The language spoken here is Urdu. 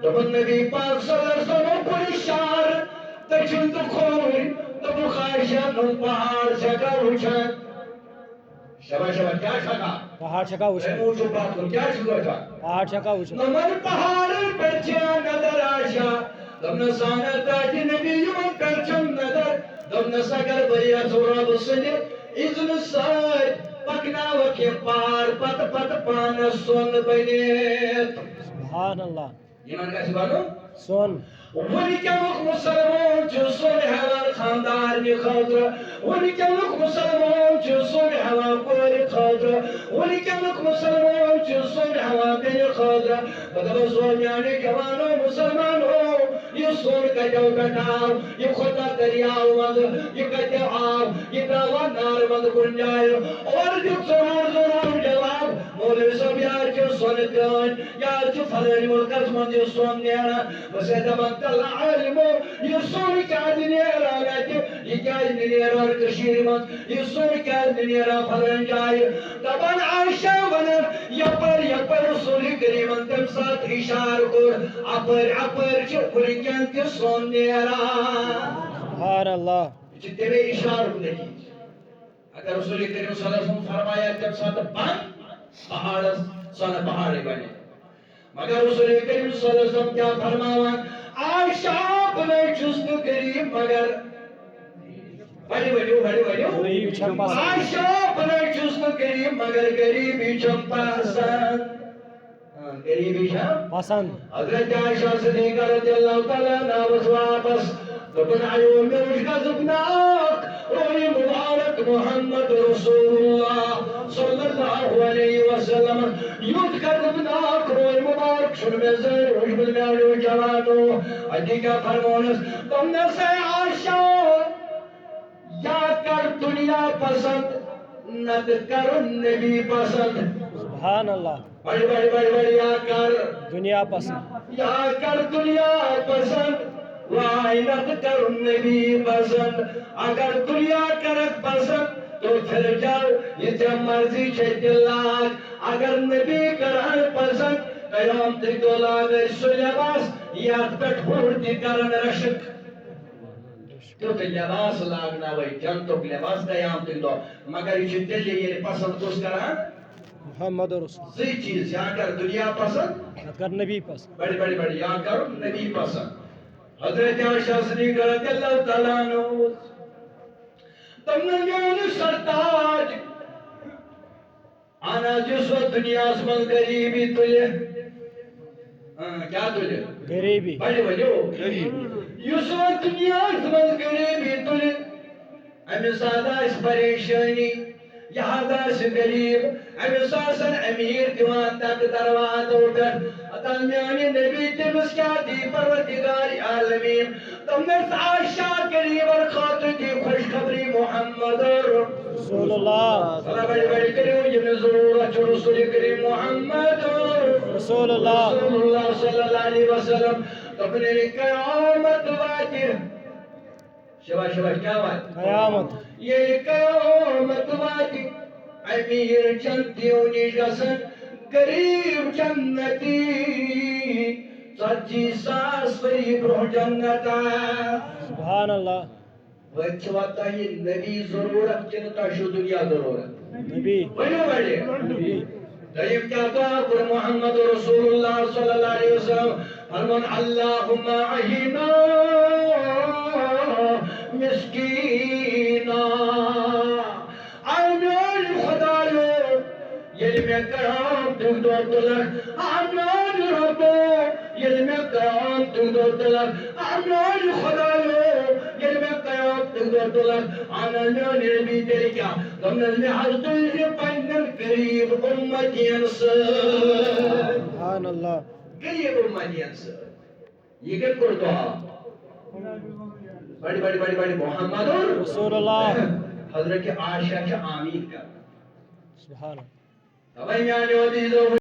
دبن نبی پاک صلی اللہ علیہ وسلم پر اشار دچن تو کھوئی دبو خواہشان ان پہاڑ چھکا وچھن شبہ شبہ کیا چھکا پہاڑ چھکا وچھن اونچو بات کو کیا چھکا چھکا پہاڑ چھکا وچھن نمر پہاڑ پرچیا نظر آشا دبن سانا تاج نبی یمن پرچم نظر دبن سگر بھیا زورا بسنی اذن سائر پکنا وکی پار پت پت پان سون بنیت سبحان اللہ ایمان کا سبانو سون ونی کیا لوگ مسلمان جو سونے حوال خاندار میں خاطر ونی کیا لوگ مسلمان جو سونے حوال کوئی خاطر ونی کیا لوگ مسلمان جو سونے حوال بین خاطر بدل سومیانی جوانو مسلمانو یہ سون کا جو کٹاو یہ خدا دریاو مند یہ کٹے آو یہ دعوی نار مند کن جائے اور جو ضرور جواب مولوی صاحب یار جو سون کن یار جو فلانی ملکت مند یہ سون نیرا بس ادبان تل عالمو یہ سون کیا دنیرا لیتے یہ کیا دنیرا کشیر مند یہ سون کیا دنیرا فلان جائے دبان عائشہ ونر یپر رسول کریم تم ساتھ اشار کر اپر چپر کینت سون نیرا سبحان اللہ یہ تیرے اشار کو دیکھی اگر رسول کریم صلی اللہ علیہ وسلم فرمایا تم ساتھ بند پہاڑ سونا پہاڑی بنے مگر رسول کریم صلی اللہ علیہ وسلم کیا فرماوان عائشہ بنے جست کریم مگر بڑی عائشہ بنے جست کریم مگر غریبی چم پسند غریبی چم پسند حضرت عائشہ صدیقہ رضی اللہ تعالیٰ ناوز واپس دبن عیون میں اٹھ کا زبناک روی مبارک محمد رسول اللہ صلی اللہ علیہ وسلم یوت کا زبناک روی مبارک شن میں زیر روش بلمیاوی جوانو ادھی کا فرمونس تم نے سے عائشہ یا کر دنیا پسند نہ کر نبی پسند سبحان اللہ بڑی یا کر دنیا پسند یا کر دنیا پسند وائنت کر نبی پسند اگر دنیا کرت پسند تو پھر جاؤ یہ جب مرضی چھت اللہ اگر نبی کرن پسند قیام تک دولا گئی سو لباس یاد پٹ پھوڑتی کرن رشک تو لباس لاغنا وی جنتوک لباس قیام تک دو مگر یہ دلی یہ پسند کس کرن محمد رسول صحیح چیز یا کر دنیا پسند کر نبی پسند بڑی یا کر نبی پسند حضرت عائشہ صدیقہ رضی اللہ تعالیٰ عنہ تم نے میون سرتاج آنا جس وقت دنیا اسمن غریبی تلے کیا تلے غریبی بڑی اس وقت دنیا اسمن غریبی تلے امی سادہ اس پریشانی یہاں سے غریب امی ساسن امیر دیوان تک دروان دوٹر اتن میانی نبی تمس کیا دی پروردگار عالمین تم نے عائشہ قریب اور خاطر دی خوشخبری محمد رسول اللہ صلی بڑی کریو یہ ضرورت رسول کریم محمد رسول اللہ صلی اللہ علیہ وسلم تم نے قیامت واجر شبہ کیا بات قیامت یہ قیامت واجر امیر جنتیونی جسن غریب جنتی سچی ساس پری برو جنتا سبحان اللہ وچ وتا یہ نبی ضرورت چنتا شو دنیا ضرورت نبی بڑے نبی طيب کیا دعا کر محمد رسول اللہ صلی اللہ علیہ وسلم فرمان اللہم احینا مسکینا آمین خدایو یلی میں قیام تک دو تلک آمین ربو یلی میں قیام تک دو تلک آمین خدایو یلی میں قیام تک دو تلک آمین نبی تیری کیا تم نے حضرت پنن قریب امتین سے سبحان اللہ قریب امتین سے یہ کیا کر دعا بڑی محمد رسول اللہ حضرت عائشہ کے آمین کا سبحان اللہ تبایی میانی عزیزو